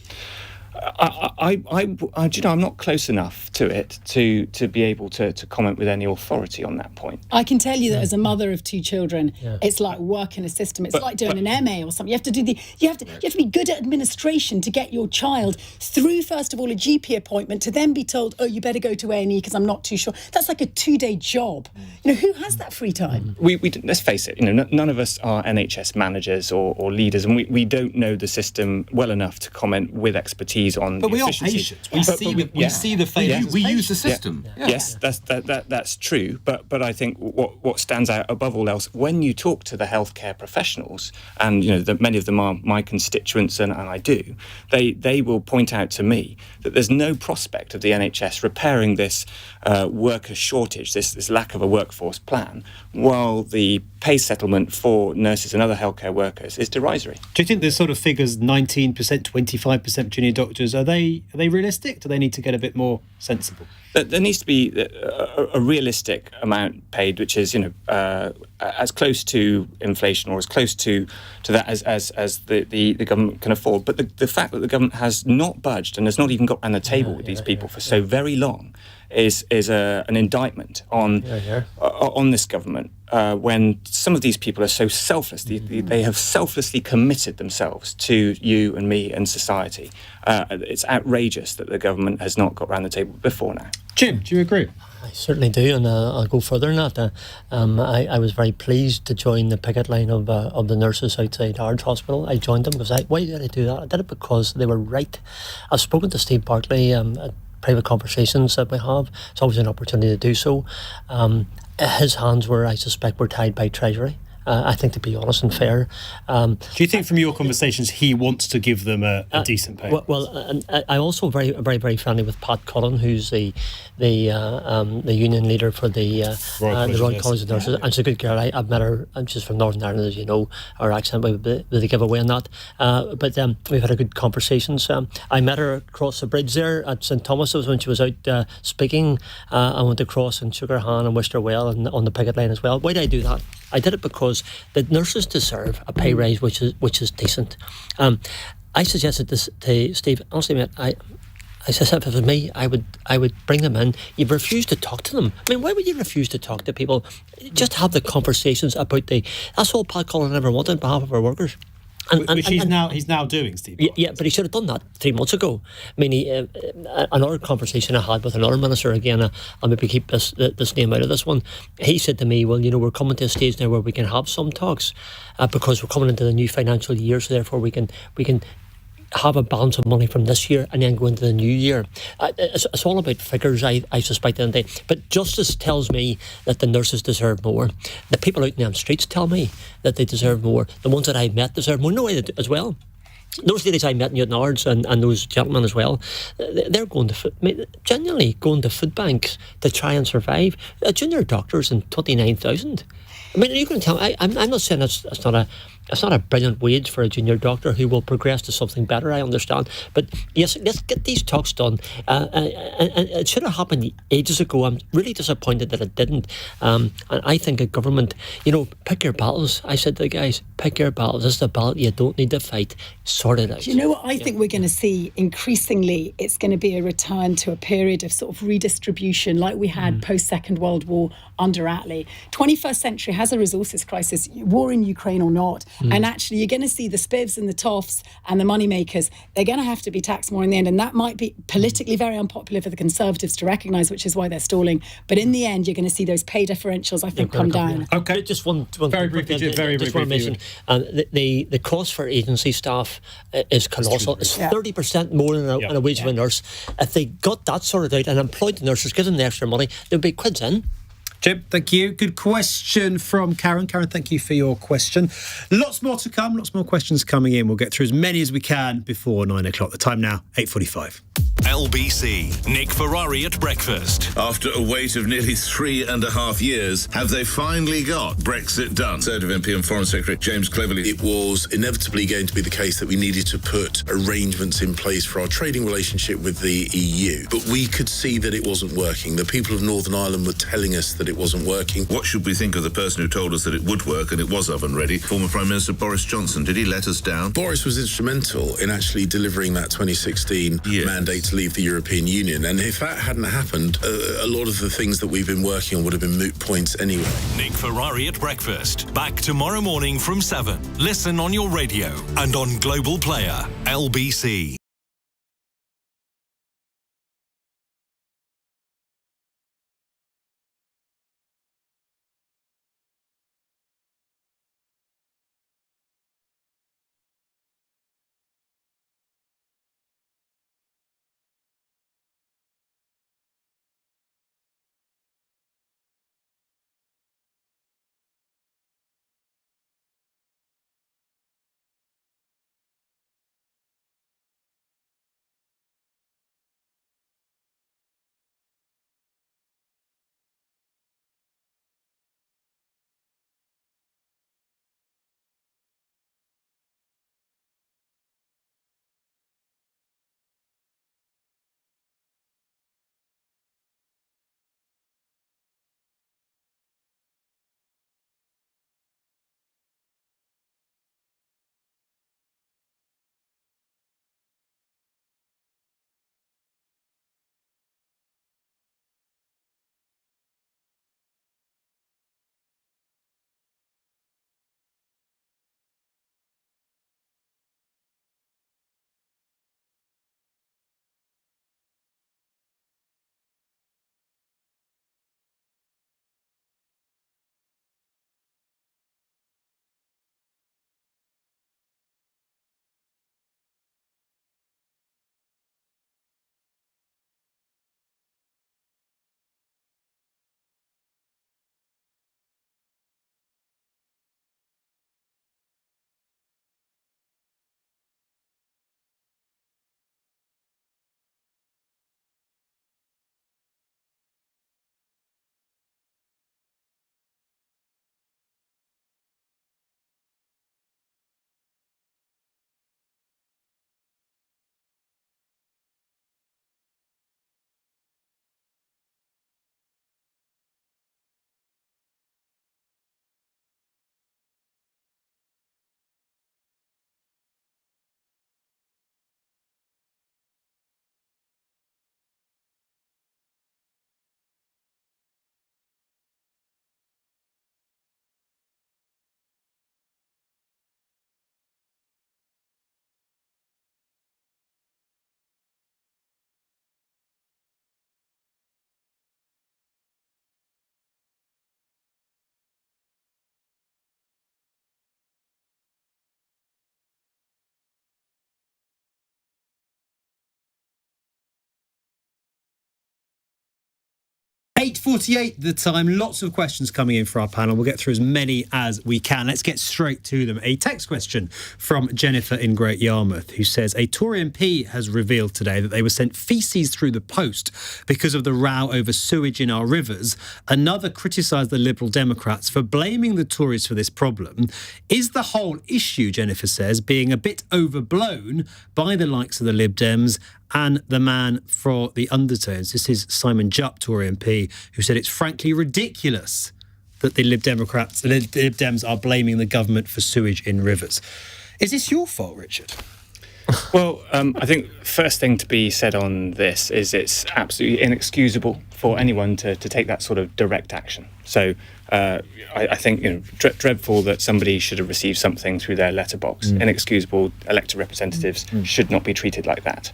I'm not close enough to it to be able to comment with any authority on that point. I can tell you that as a mother of 2 children, it's like working a system. It's like doing an MA or something. You have to be good at administration to get your child through, first of all, a GP appointment, to then be told, oh, you better go to A&E because I'm not too sure. That's like a 2-day job. Who has that free time? We let's face it. None of us are NHS managers or leaders, and we don't know the system well enough to comment with expertise on. But we are efficiency. patient. We see the failures. We use the system. Yes, that's true. But I think what stands out above all else, when you talk to the healthcare professionals, and many of them are my constituents, and I do, they will point out to me that there's no prospect of the NHS repairing this worker shortage, this lack of a workforce plan, while the pay settlement for nurses and other healthcare workers is derisory. Do you think the sort of figures, 19%, 25% junior doctors, are they realistic? Do they need to get a bit more sensible? There needs to be a realistic amount paid, which is as close to inflation or as close to that as the government can afford. But the fact that the government has not budged and has not even got around the table with these people for so very long is an indictment on this government. When some of these people are so selfless, they have selflessly committed themselves to you and me and society. It's outrageous that the government has not got around the table before now. Jim, do you agree? I certainly do, and I'll go further than that. I was very pleased to join the picket line of the nurses outside Harrods Hospital. I joined them because why did I do that? I did it because they were right. I've spoken to Steve Bartley at private conversations that we have. It's always an opportunity to do so. His hands I suspect, were tied by Treasury. I think, to be honest and fair. Do you think from your conversations he wants to give them a decent pay? Well, I'm also very, very, very friendly with Pat Cullen, who's the union leader for the Royal College of Nurses. And she's a good girl. I've met her. She's from Northern Ireland, as you know. Our accent with the giveaway on that. But we've had a good conversations. I met her across the bridge there at St Thomas's when she was out speaking. I went across and shook her hand and wished her well, and on the picket line as well. Why did I do that? I did it because the nurses deserve a pay rise which is decent. I suggested this to Steve. Honestly, mate, I said if it was me, I would bring them in. You've refused to talk to them. I mean, why would you refuse to talk to people? Just have the conversations about that's all Pat Cullen ever wanted on behalf of our workers. Which he's now doing, Steve. Yeah, but he should have done that 3 months ago. I mean, another conversation I had with another minister, again, I'll maybe keep this name out of this one. He said to me, well, we're coming to a stage now where we can have some talks because we're coming into the new financial year, so therefore we can have a balance of money from this year and then go into the new year. It's all about figures, I suspect, at the day. But justice tells me that the nurses deserve more. The people out in the streets tell me that they deserve more. The ones that I met deserve more. No, as well. Those ladies I met in Newton Ards and those gentlemen as well, they're genuinely going to food banks to try and survive. Junior doctors in 29,000. I mean, you can tell me, I'm not saying it's not a brilliant wage for a junior doctor who will progress to something better, I understand. But yes, let's get these talks done. And it should have happened ages ago. I'm really disappointed that it didn't. And I think a government, pick your battles. I said to the guys, pick your battles. This is a battle you don't need to fight. Sort it out. Do you know what I think we're going to see increasingly? It's going to be a return to a period of sort of redistribution like we had post-Second World War under Attlee. 21st century has a resources crisis, war in Ukraine or not. And actually, you're going to see the spivs and the toffs and the moneymakers. They're going to have to be taxed more in the end. And that might be politically very unpopular for the Conservatives to recognise, which is why they're stalling. But in the end, you're going to see those pay differentials, I think, come down. Okay, just one very briefly. Just want to mention the cost for agency staff is colossal. It's 30% more than a wage of a nurse. If they got that sorted out and employed the nurses, give them the extra money, they'd be quids in. Jim, thank you. Good question from Karen. Karen, thank you for your question. Lots more to come, lots more questions coming in. We'll get through as many as we can before 9 o'clock. The time now, 8:45. LBC, Nick Ferrari at breakfast. After a wait of nearly 3.5 years, have they finally got Brexit done? Conservative MP and Foreign Secretary James Cleverly. It was inevitably going to be the case that we needed to put arrangements in place for our trading relationship with the EU. But we could see that it wasn't working. The people of Northern Ireland were telling us that it wasn't working. What should we think of the person who told us that it would work and it was oven ready? Former Prime Minister Boris Johnson. Did he let us down? Boris was instrumental in actually delivering that 2016 mandate to leave the European Union. And if that hadn't happened, a lot of the things that we've been working on would have been moot points anyway. Nick Ferrari at breakfast. Back tomorrow morning from 7. Listen on your radio and on Global Player. LBC. .48 the time. Lots of questions coming in for our panel. We'll get through as many as we can. Let's get straight to them. A text question from Jennifer in Great Yarmouth, who says a Tory MP has revealed today that they were sent faeces through the post because of the row over sewage in our rivers. Another criticised the Liberal Democrats for blaming the Tories for this problem. Is the whole issue, Jennifer says, being a bit overblown by the likes of the Lib Dems and the man for the undertones? This is Simon Jupp, Tory MP, who said it's frankly ridiculous that the Lib Dems are blaming the government for sewage in rivers. Is this your fault, Richard? Well, I think first thing to be said on this is it's absolutely inexcusable for anyone to take that sort of direct action. So I think dreadful that somebody should have received something through their letterbox. Inexcusable. Elected representatives should not be treated like that.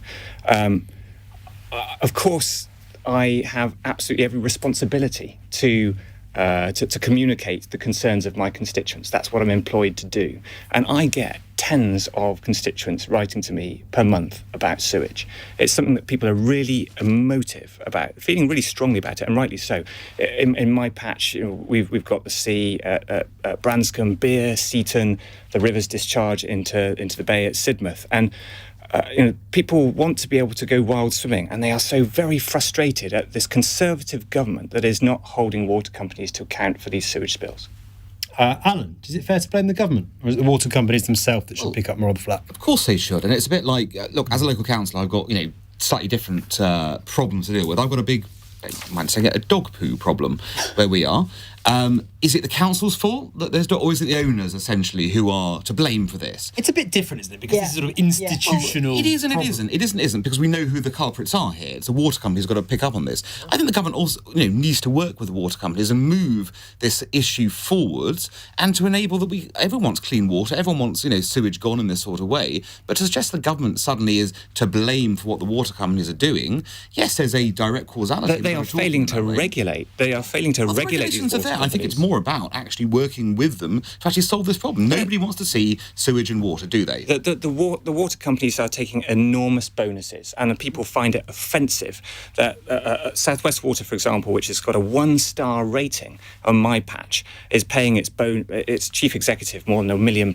Of course, I have absolutely every responsibility to to communicate the concerns of my constituents. That's what I'm employed to do. And I get tens of constituents writing to me per month about sewage. It's something that people are really emotive about, feeling really strongly about it, and rightly so. In my patch, we've got the sea at Branscombe, Beer, Seaton, the rivers discharge into the bay at Sidmouth, and people want to be able to go wild swimming, and they are so very frustrated at this Conservative government that is not holding water companies to account for these sewage spills. Alan, is it fair to blame the government, or is it the water companies themselves that should pick up more of the flak? Of course they should, and it's a bit like, look, as a local councillor, I've got slightly different problems to deal with. I've got a big, I might say, a dog poo problem where we are. Is it the council's fault that there's dog, or is it the owners essentially who are to blame for this? It's a bit different, isn't it? Because this is sort of institutional. Well, it is and it isn't. It isn't because we know who the culprits are here. It's the water companies got to pick up on this. I think the government also needs to work with the water companies and move this issue forwards, and to enable that everyone wants clean water, everyone wants sewage gone in this sort of way. But to suggest the government suddenly is to blame for what the water companies are doing, yes, there's a direct causality. They are failing to regulate. They are failing to regulate these water companies. I think it's more about actually working with them to actually solve this problem. Nobody wants to see sewage and water, do they? The water companies are taking enormous bonuses, and people find it offensive that South West Water, for example, which has got a 1-star rating on my patch, is paying its chief executive more than £1 million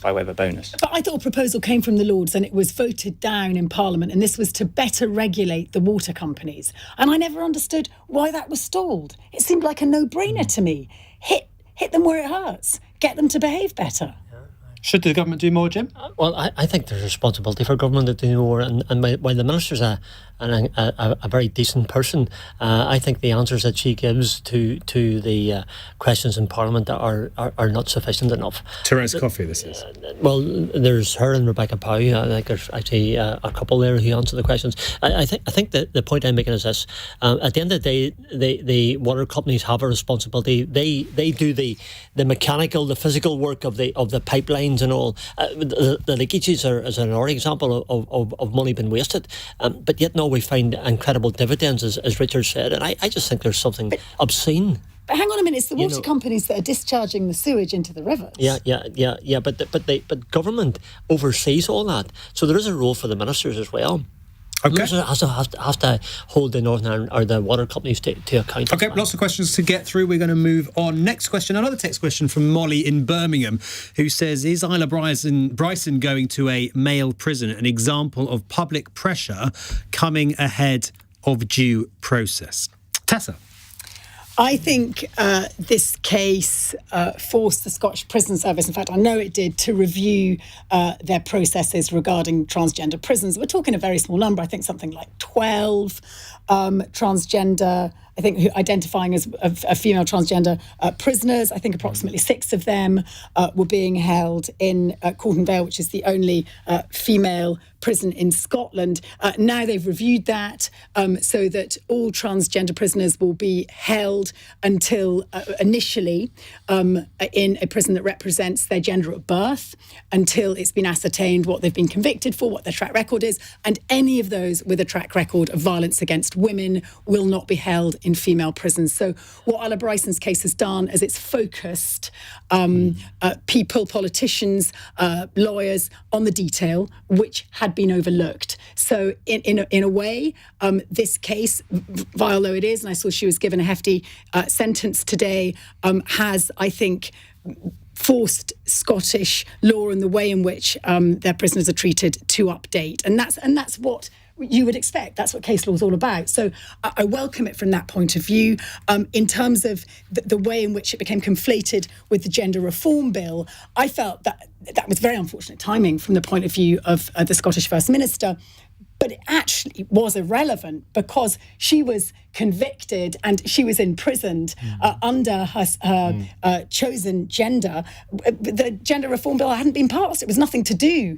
by way of a bonus. But I thought a proposal came from the Lords and it was voted down in Parliament, and this was to better regulate the water companies. And I never understood why that was stalled. It seemed like a no-brainer to me. Hit them where it hurts. Get them to behave better. Should the government do more, Jim? Well, I think there's a responsibility for government to do more. And while the Minister's a very decent person, I think the answers that she gives to the questions in Parliament are not sufficient enough. Therese Coffey, this is. Well, there's her and Rebecca Pow. I think there's actually a couple there who answer the questions. I think that the point I'm making is this. At the end of the day, the water companies have a responsibility. They do the mechanical, the physical work of the pipelines and all. The leakages are another example of money being wasted. But yet now we find incredible dividends, as Richard said. And I just think there's something obscene. But hang on a minute, it's the water companies that are discharging the sewage into the rivers. Yeah. But government oversees all that. So there is a role for the ministers as well. Okay. Has to hold the Northern Ireland or the water companies to account. Okay, lots of questions to get through. We're going to move on. Next question, another text question from Molly in Birmingham, who says, is Isla Bryson going to a male prison an example of public pressure coming ahead of due process? Tessa? I think this case forced the Scottish Prison Service, in fact, I know it did, to review their processes regarding transgender prisons. We're talking a very small number, I think something like 12 transgender, I think, identifying as a female transgender prisoners. I think approximately 6 of them were being held in Corton Vale, which is the only female prison in Scotland. Now they've reviewed that so that all transgender prisoners will be held until initially in a prison that represents their gender at birth, until it's been ascertained what they've been convicted for, what their track record is, and any of those with a track record of violence against women will not be held in female prisons. So what Isla Bryson's case has done is it's focused people, politicians, lawyers on the detail, which had been overlooked. So in a way, this case, vile though it is, and I saw she was given a hefty sentence today, has, I think, forced Scottish law and the way in which their prisoners are treated to update. And that's what you would expect. That's what case law is all about. So I welcome it from that point of view. In terms of the way in which it became conflated with the gender reform bill, I felt that was very unfortunate timing from the point of view of the Scottish First Minister. But it actually was irrelevant because she was convicted and she was imprisoned under her chosen gender. The gender reform bill hadn't been passed. It was nothing to do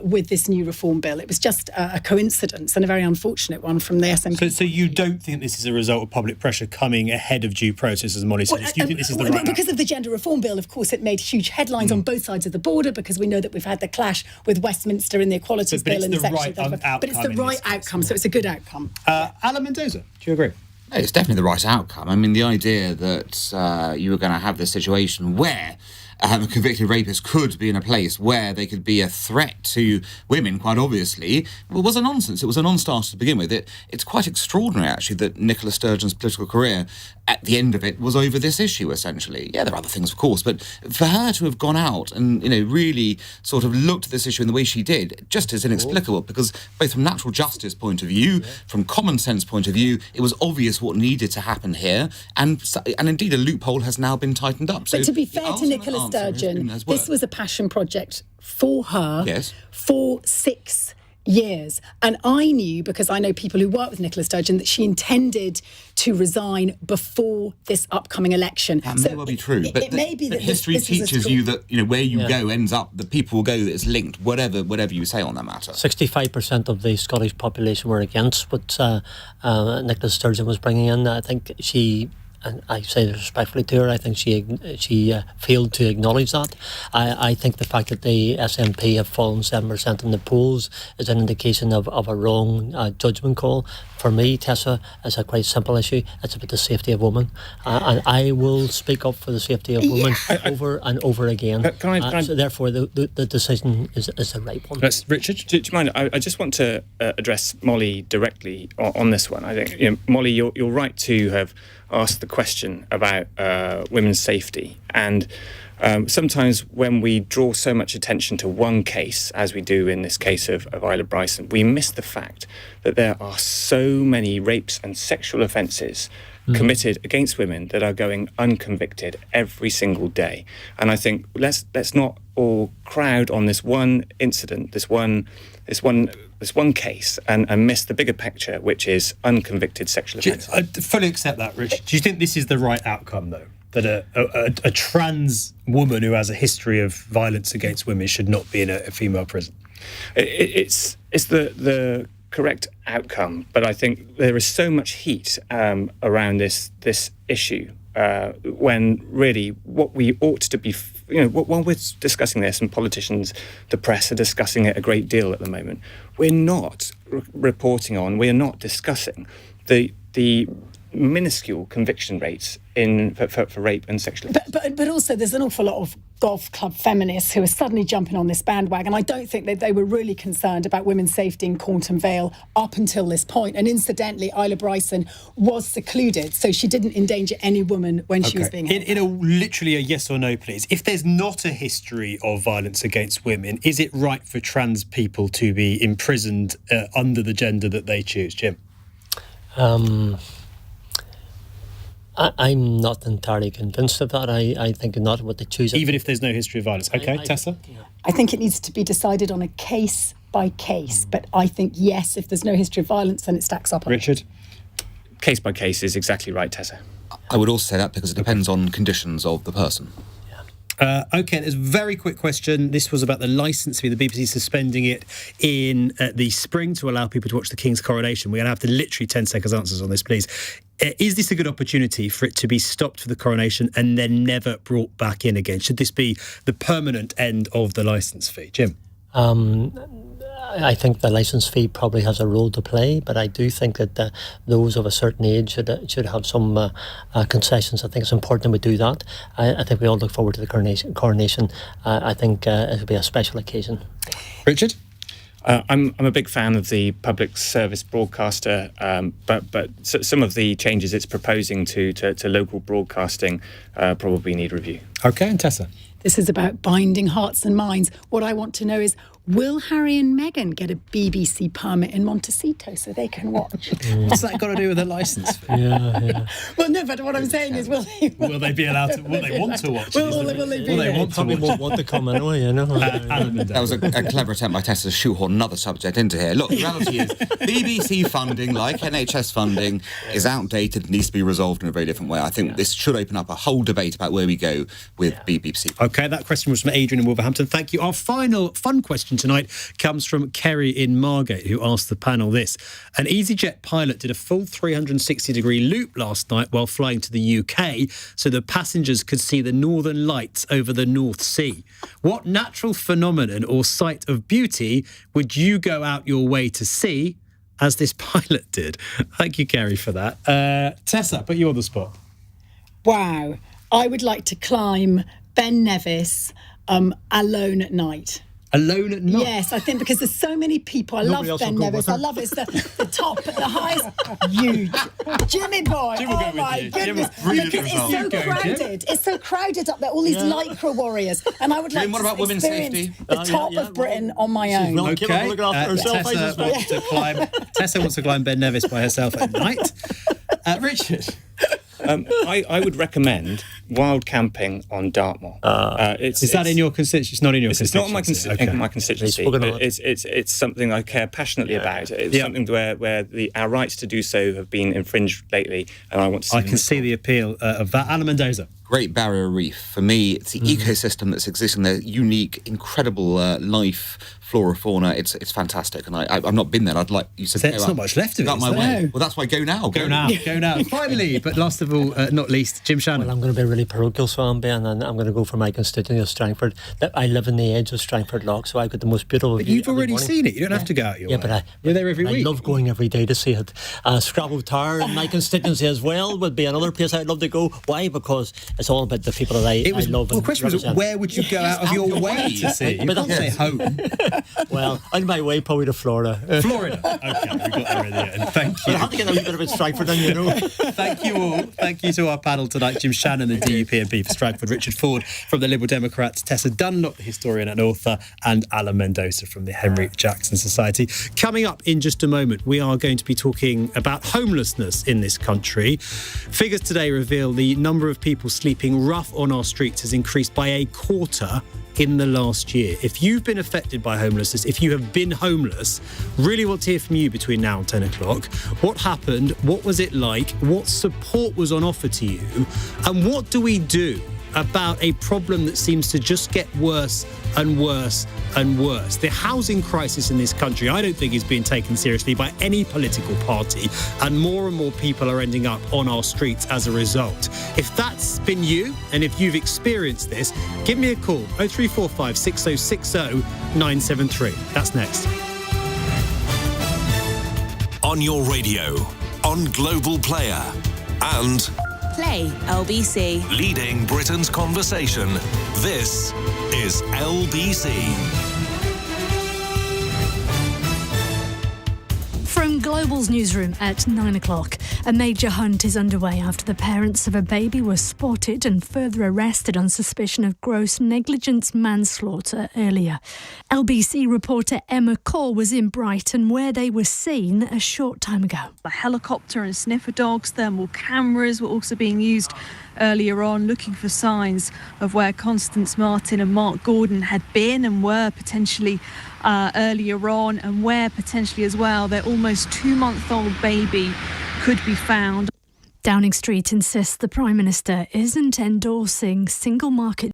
with this new reform bill. It was just a coincidence, and a very unfortunate one from the SNP. So you don't think this is a result of public pressure coming ahead of due process, as Molly says? You think this is the right because of the gender reform bill, of course, it made huge headlines on both sides of the border, because we know that we've had the clash with Westminster in the Equalities Bill and the Section 35. But it's the right outcome, so it's a good outcome. Alan Mendoza, do you agree? It's definitely the right outcome. I mean, the idea that you were going to have this situation where a convicted rapist could be in a place where they could be a threat to women, quite obviously, was a nonsense. It was a non-starter to begin with. It's quite extraordinary, actually, that Nicola Sturgeon's political career, at the end of it, was over this issue, essentially. Yeah, there are other things, of course, but for her to have gone out and, really sort of looked at this issue in the way she did, just is inexplicable, because both from natural justice point of view, from common sense point of view, it was obvious what needed to happen here, and indeed a loophole has now been tightened up. But to be fair to Nicola Sturgeon, this was a passion project for her for 6 years. And I knew, because I know people who work with Nicola Sturgeon, that she intended to resign before this upcoming election. That may well be true, but history teaches you that where you go ends up, the people will go that it's linked, whatever you say on that matter. 65% of the Scottish population were against what Nicola Sturgeon was bringing in. I think she, and I say this respectfully to her, I think she failed to acknowledge that. I think the fact that the SNP have fallen 7% in the polls is an indication of a wrong judgment call. For me, Tessa, it's a quite simple issue. It's about the safety of women. And I will speak up for the safety of women over and over again. So therefore, the decision is the right one. Richard, do you mind? I just want to address Molly directly on this one. I think, Molly, you're right to have asked the question about women's safety. And sometimes when we draw so much attention to one case, as we do in this case of Isla Bryson, we miss the fact that there are so many rapes and sexual offences committed against women that are going unconvicted every single day. And I think let's not all crowd on this one incident, this one case, and miss the bigger picture, which is unconvicted sexual offences. I fully accept that, Richard. Do you think this is the right outcome, though? That a trans woman who has a history of violence against women should not be in a female prison? It's the correct outcome, but I think there is so much heat around this issue when really what we ought to be, when we're discussing this, and politicians, the press are discussing it a great deal at the moment, we're not reporting on, we're not discussing the minuscule conviction rates for rape and sexual offences. But also there's an awful lot of golf club feminists who are suddenly jumping on this bandwagon. I don't think that they were really concerned about women's safety in Cornton Vale up until this point. And incidentally, Isla Bryson was secluded, so she didn't endanger any woman when she was being held. In literally a yes or no, please. If there's not a history of violence against women, is it right for trans people to be imprisoned under the gender that they choose? Jim? I'm not entirely convinced of that. I think not what they choose. Even if there's no history of violence. Okay, Tessa? I think it needs to be decided on a case by case. But I think, yes, if there's no history of violence, then it stacks up. Richard? Case by case is exactly right, Tessa. I would also say that because it depends on conditions of the person. OK, there's a very quick question. This was about the licence fee, the BBC suspending it in the spring to allow people to watch the King's coronation. We're going to have to literally 10 seconds answers on this, please. Is this a good opportunity for it to be stopped for the coronation and then never brought back in again? Should this be the permanent end of the licence fee? Jim? I think the licence fee probably has a role to play, but I do think that those of a certain age should have some concessions. I think it's important that we do that. I think we all look forward to the coronation. I think it'll be a special occasion. Richard? I'm a big fan of the public service broadcaster, but some of the changes it's proposing to local broadcasting probably need review. OK, and Tessa? This is about binding hearts and minds. What I want to know is, will Harry and Meghan get a BBC permit in Montecito so they can watch? What's that got to do with the licence fee? Yeah. Well, no, but what I'm saying is, will they be allowed to? Will they want to watch? Will they won't want to come anyway, That was a clever attempt by Tessa to shoehorn another subject into here. Look, the reality is BBC funding, like NHS funding, is outdated and needs to be resolved in a very different way. I think this should open up a whole debate about where we go with BBC. OK, that question was from Adrian in Wolverhampton. Thank you. Our final fun question tonight comes from Kerry in Margate, who asked the panel this. An EasyJet pilot did a full 360-degree loop last night while flying to the UK so the passengers could see the northern lights over the North Sea. What natural phenomenon or sight of beauty would you go out your way to see as this pilot did. Thank you, Kerry, for that. Tessa, put you on the spot. Wow. I would like to climb Ben Nevis alone at night. Alone at night? Yes, I think because there's so many people. I love Ben Nevis. I love it. It's the top, the highest. Huge. Jimmy boy. Jim will go with my you. goodness. Look, it's so crowded. It's so crowded up there. All these lycra warriors. And I would like what to about women's experience safety? the top of Britain on my own. Okay. Tessa wants to climb Ben Nevis by herself at night. Richard? I would recommend wild camping on Dartmoor. Is that in your constituency? It's not in your constituency. It's not in my constituency. It's something I care passionately about. It's something where our rights to do so have been infringed lately, and I want to see. I can see the appeal of that. Alan Mendoza. Great Barrier Reef. For me, it's the ecosystem that's existing there, unique, incredible life, flora, fauna. It's fantastic, and I've not been there. I'd like you said. There's not much left of it. Not my way. Well, that's why go now. Go now. Finally, but last of all, not least, Jim Shannon. Well, I'm going to be really parochial, so I'm going to go for my constituency of Strangford. I live on the edge of Strangford Loch, so I get the most beautiful view. But you've already seen it. You don't have to go out your way. But you're there every week. I love going every day to see it. Scrabble Tower in my constituency as well would be another place I'd love to go. Why? Because it's all about the people that I love. Well, the question was, where would you go out of your way to see? You can't say home. Well, on my way probably to Florida. Florida. Okay, we got there in the end. Thank you. But I have to get a wee bit of it Strangford then, you know. Thank you all. Thank you to our panel tonight, Jim Shannon, the DUP MP for Strangford, Richard Foord from the Liberal Democrats, Tessa Dunlop, the historian and author, and Alan Mendoza from the Henry Jackson Society. Coming up in just a moment, we are going to be talking about homelessness in this country. Figures today reveal the number of people sleeping rough on our streets has increased by a quarter in the last year. If you've been affected by homelessness, if you have been homeless, really want to hear from you between now and 10 o'clock. What happened? What was it like? What support was on offer to you? And what do we do about a problem that seems to just get worse and worse and worse? The housing crisis in this country, I don't think, is being taken seriously by any political party, and more people are ending up on our streets as a result. If that's been you, and if you've experienced this, give me a call, 0345 6060 973. That's next. On your radio, on Global Player, and Play LBC. leading Britain's conversation. This is LBC. From Global's newsroom at 9 o'clock, a major hunt is underway after the parents of a baby were spotted and further arrested on suspicion of gross negligence manslaughter earlier. LBC reporter Emma Call was in Brighton, where they were seen a short time ago. A helicopter and sniffer dogs, thermal cameras were also being used earlier on, looking for signs of where Constance Martin and Mark Gordon had been and were potentially earlier on, and where potentially as well their almost 2-month-old baby could be found. Downing Street insists the Prime Minister isn't endorsing single market